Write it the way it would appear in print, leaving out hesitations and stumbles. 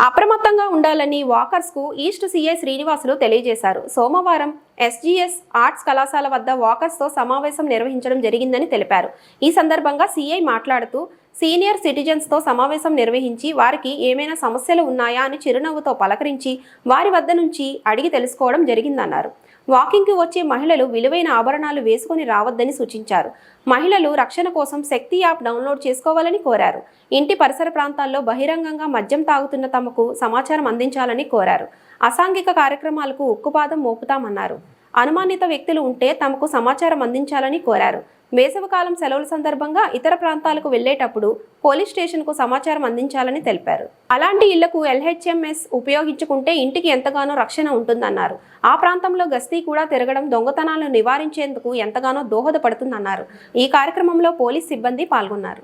అప్రమత్తంగా ఉండాలని వాకర్స్ కు ఈస్ట్ సీఐ శ్రీనివాసులు తెలియజేశారు. సోమవారం ఎస్జీఎస్ ఆర్ట్స్ కళాశాల వద్ద వాకర్స్ తో సమావేశం నిర్వహించడం జరిగిందని తెలిపారు. ఈ సందర్భంగా సీఐ మాట్లాడుతూ సీనియర్ సిటిజన్స్ తో సమావేశం నిర్వహించి వారికి ఏమైనా సమస్యలు ఉన్నాయా అని చిరునవ్వుతో పలకరించి వారి వద్ద నుంచి అడిగి తెలుసుకోవడం జరిగిందన్నారు. వాకింగ్ కి వచ్చే మహిళలు విలువైన ఆభరణాలు వేసుకుని రావద్దని సూచించారు. మహిళలు రక్షణ కోసం శక్తి యాప్ డౌన్లోడ్ చేసుకోవాలని కోరారు. ఇంటి పరిసర ప్రాంతాల్లో బహిరంగంగా మద్యం తాగుతున్న తమకు సమాచారం అందించాలని కోరారు. అసాంఘిక కార్యక్రమాలకు ఉక్కుపాదం మోపుతామన్నారు. అనుమానిత వ్యక్తులు ఉంటే తమకు సమాచారం అందించాలని కోరారు. వేసవికాలం సెలవుల సందర్భంగా ఇతర ప్రాంతాలకు వెళ్లేటప్పుడు పోలీస్ స్టేషన్కు సమాచారం అందించాలని తెలిపారు. అలాంటి ఇళ్లకు LHMS ఉపయోగించుకుంటే ఇంటికి ఎంతగానో రక్షణ ఉంటుందన్నారు. ఆ ప్రాంతంలో గస్తీ కూడా తిరగడం దొంగతనాలను నివారించేందుకు ఎంతగానో దోహదపడుతుందన్నారు. ఈ కార్యక్రమంలో పోలీస్ సిబ్బంది పాల్గొన్నారు.